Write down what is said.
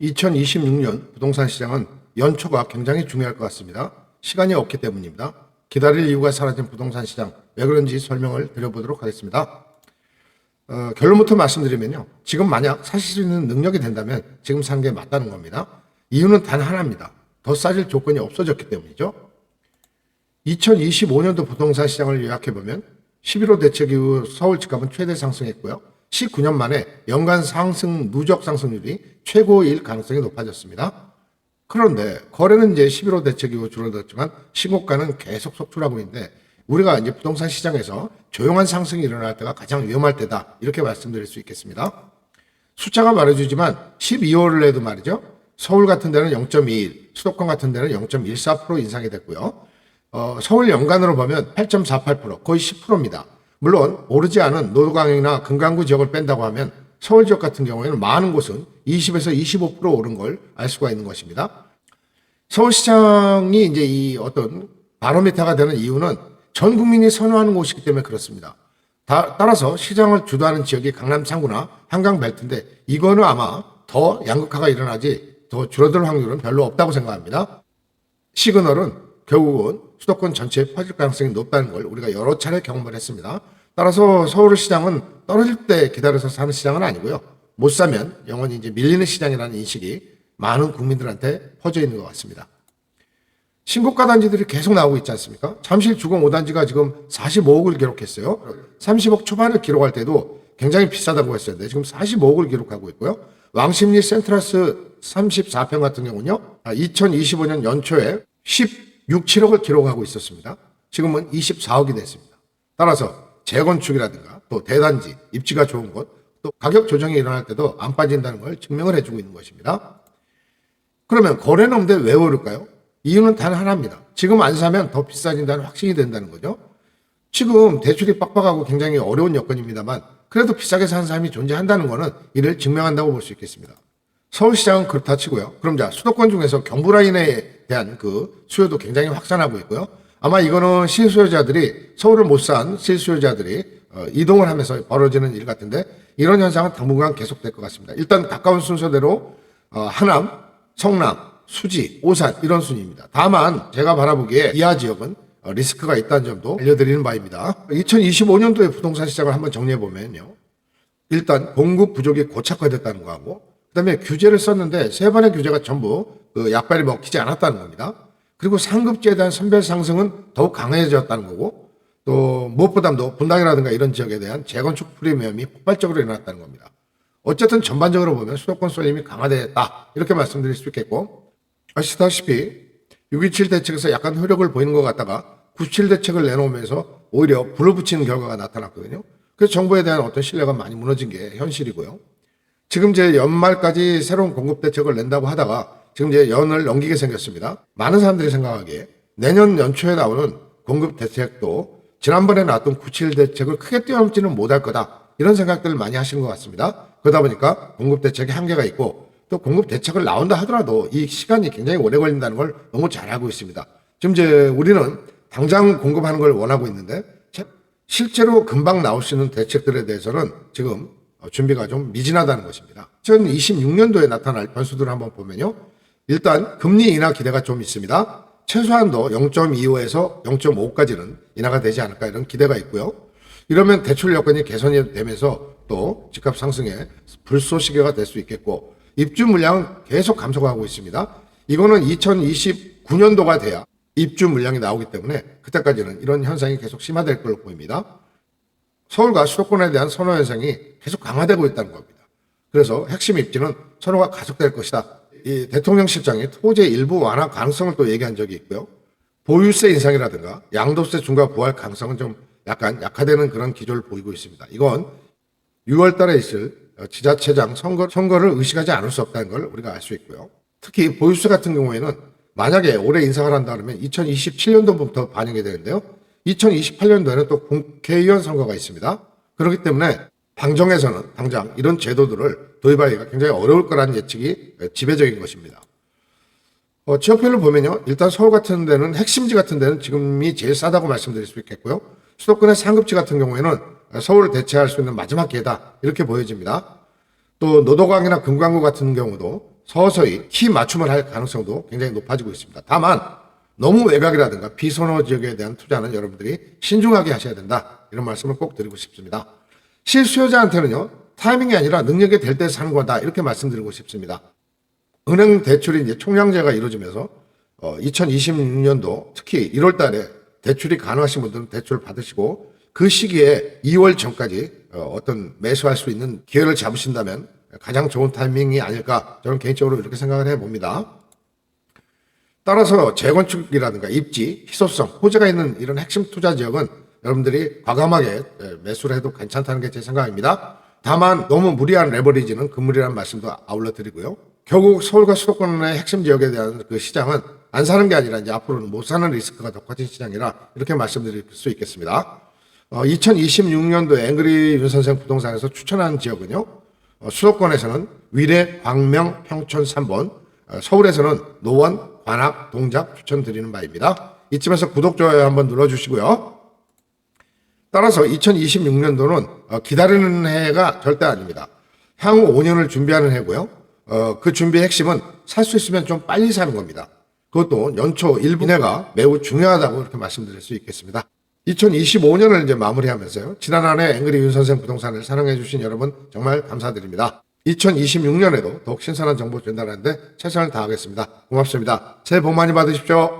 2026년 부동산 시장은 연초가 굉장히 중요할 것 같습니다. 시간이 없기 때문입니다. 기다릴 이유가 사라진 부동산 시장, 왜 그런지 설명을 드려보도록 하겠습니다. 결론부터 말씀드리면요. 지금 만약 사실 수 있는 능력이 된다면 지금 사는 게 맞다는 겁니다. 이유는 단 하나입니다. 더 싸질 조건이 없어졌기 때문이죠. 2025년도 부동산 시장을 요약해보면 11호 대책 이후 서울 집값은 최대 상승했고요. 19년 만에 연간 상승 누적 상승률이 최고일 가능성이 높아졌습니다. 그런데 거래는 이제 11호 대책 이후 줄어들었지만 신고가는 계속 속출하고 있는데 우리가 이제 부동산 시장에서 조용한 상승이 일어날 때가 가장 위험할 때다 이렇게 말씀드릴 수 있겠습니다. 숫자가 말해주지만 12월을 해도 말이죠. 서울 같은 데는 0.21, 수도권 같은 데는 0.14% 인상이 됐고요. 서울 연간으로 보면 8.48%, 거의 10%입니다. 물론 오르지 않은 노도강이나 금강구 지역을 뺀다고 하면 서울 지역 같은 경우에는 많은 곳은 20에서 25% 오른 걸 알 수가 있는 것입니다. 서울시장이 이제 이 어떤 바로미터가 되는 이유는 전 국민이 선호하는 곳이기 때문에 그렇습니다. 따라서 시장을 주도하는 지역이 강남 3구나 한강 벨트인데 이거는 아마 더 양극화가 일어나지 더 줄어들 확률은 별로 없다고 생각합니다. 시그널은 결국은 수도권 전체에 퍼질 가능성이 높다는 걸 우리가 여러 차례 경험을 했습니다. 따라서 서울시장은 떨어질 때 기다려서 사는 시장은 아니고요. 못 사면 영원히 이제 밀리는 시장이라는 인식이 많은 국민들한테 퍼져 있는 것 같습니다. 신고가 단지들이 계속 나오고 있지 않습니까? 잠실 주공 5단지가 지금 45억을 기록했어요. 30억 초반을 기록할 때도 굉장히 비싸다고 했었는데 지금 45억을 기록하고 있고요. 왕십리 센트러스 34평 같은 경우는요. 2025년 연초에 16, 7억을 기록하고 있었습니다. 지금은 24억이 됐습니다. 따라서 재건축이라든가 또 대단지, 입지가 좋은 곳, 또 가격 조정이 일어날 때도 안 빠진다는 걸 증명을 해주고 있는 것입니다. 그러면 거래는 없는데 왜 오를까요? 이유는 단 하나입니다. 지금 안 사면 더 비싸진다는 확신이 된다는 거죠. 지금 대출이 빡빡하고 굉장히 어려운 여건입니다만 그래도 비싸게 사는 사람이 존재한다는 것은 이를 증명한다고 볼 수 있겠습니다. 서울시장은 그렇다 치고요. 그럼 자 수도권 중에서 경부라인에 대한 그 수요도 굉장히 확산하고 있고요. 아마 이거는 실수요자들이 서울을 못 산 실수요자들이 이동을 하면서 벌어지는 일 같은데 이런 현상은 당분간 계속될 것 같습니다. 일단 가까운 순서대로 하남, 성남, 수지, 오산 이런 순위입니다. 다만 제가 바라보기에 이하 지역은 리스크가 있다는 점도 알려드리는 바입니다. 2025년도의 부동산 시장을 한번 정리해보면요. 일단 공급 부족이 고착화됐다는 거하고 그다음에 규제를 썼는데 세 번의 규제가 전부 그 약발이 먹히지 않았다는 겁니다. 그리고 상급지에 대한 선별 상승은 더욱 강해졌다는 거고 또 무엇보다도 분당이라든가 이런 지역에 대한 재건축 프리미엄이 폭발적으로 일어났다는 겁니다. 어쨌든 전반적으로 보면 수도권 쏠림이 강화됐다 이렇게 말씀드릴 수 있겠고 아시다시피 6.27 대책에서 약간 효력을 보이는 것 같다가 9.7 대책을 내놓으면서 오히려 불을 붙이는 결과가 나타났거든요. 그래서 정부에 대한 어떤 신뢰가 많이 무너진 게 현실이고요. 지금 이제 연말까지 새로운 공급 대책을 낸다고 하다가 지금 이제 연을 넘기게 생겼습니다. 많은 사람들이 생각하기에 내년 연초에 나오는 공급 대책도 지난번에 나왔던 9.7 대책을 크게 뛰어넘지는 못할 거다. 이런 생각들을 많이 하시는 것 같습니다. 그러다 보니까 공급 대책에 한계가 있고 또 공급 대책을 나온다 하더라도 이 시간이 굉장히 오래 걸린다는 걸 너무 잘 알고 있습니다. 지금 이제 우리는 당장 공급하는 걸 원하고 있는데 실제로 금방 나올 수 있는 대책들에 대해서는 지금 준비가 좀 미진하다는 것입니다. 2026년도에 나타날 변수들을 한번 보면요. 일단 금리 인하 기대가 좀 있습니다. 최소한도 0.25에서 0.5까지는 인하가 되지 않을까 이런 기대가 있고요. 이러면 대출 여건이 개선이 되면서 또 집값 상승에 불쏘시개가 될 수 있겠고 입주 물량은 계속 감소하고 있습니다. 이거는 2029년도가 돼야 입주 물량이 나오기 때문에 그때까지는 이런 현상이 계속 심화될 걸로 보입니다. 서울과 수도권에 대한 선호 현상이 계속 강화되고 있다는 겁니다. 그래서 핵심 입지는 선호가 가속될 것이다. 이 대통령 실장이 토지 일부 완화 가능성을 또 얘기한 적이 있고요. 보유세 인상이라든가 양도세 중과 부활 가능성은 좀 약간 약화되는 그런 기조를 보이고 있습니다. 이건 6월 달에 있을 지자체장 선거를 의식하지 않을 수 없다는 걸 우리가 알 수 있고요. 특히 보유세 같은 경우에는 만약에 올해 인상을 한다면 2027년도부터 반영이 되는데요. 2028년도에는 또 국회의원 선거가 있습니다. 그렇기 때문에 당정에서는 당장 이런 제도들을 도입하기가 굉장히 어려울 거라는 예측이 지배적인 것입니다. 지역별로 보면요. 일단 서울 같은 데는 핵심지 같은 데는 지금이 제일 싸다고 말씀드릴 수 있겠고요. 수도권의 상급지 같은 경우에는 서울을 대체할 수 있는 마지막 기회다 이렇게 보여집니다. 또 노도강이나 금강구 같은 경우도 서서히 키 맞춤을 할 가능성도 굉장히 높아지고 있습니다. 다만 너무 외곽이라든가 비선호 지역에 대한 투자는 여러분들이 신중하게 하셔야 된다. 이런 말씀을 꼭 드리고 싶습니다. 실수요자한테는요, 타이밍이 아니라 능력이 될 때 사는 거다. 이렇게 말씀드리고 싶습니다. 은행 대출이 이제 총량제가 이루어지면서 2026년도 특히 1월 달에 대출이 가능하신 분들은 대출을 받으시고 그 시기에 2월 전까지 어떤 매수할 수 있는 기회를 잡으신다면 가장 좋은 타이밍이 아닐까 저는 개인적으로 이렇게 생각을 해봅니다. 따라서 재건축이라든가 입지, 희소성, 호재가 있는 이런 핵심 투자 지역은 여러분들이 과감하게 매수를 해도 괜찮다는 게 제 생각입니다. 다만 너무 무리한 레버리지는 금물이라는 말씀도 아울러 드리고요. 결국 서울과 수도권의 핵심 지역에 대한 그 시장은 안 사는 게 아니라 이제 앞으로는 못 사는 리스크가 더 커진 시장이라 이렇게 말씀드릴 수 있겠습니다. 2026년도 앵그리 윤 선생 부동산에서 추천한 지역은요. 수도권에서는 위례, 광명, 평촌 3번, 서울에서는 노원, 관악, 동작 추천드리는 바입니다. 이쯤에서 구독, 좋아요 한번 눌러주시고요. 따라서 2026년도는 기다리는 해가 절대 아닙니다. 향후 5년을 준비하는 해고요. 그 준비의 핵심은 살 수 있으면 좀 빨리 사는 겁니다. 그것도 연초 1분 내가 매우 중요하다고 이렇게 말씀드릴 수 있겠습니다. 2025년을 이제 마무리하면서요. 지난 한 해 앵그리 윤 선생 부동산을 사랑해주신 여러분 정말 감사드립니다. 2026년에도 더욱 신선한 정보 전달하는데 최선을 다하겠습니다. 고맙습니다. 새해 복 많이 받으십시오.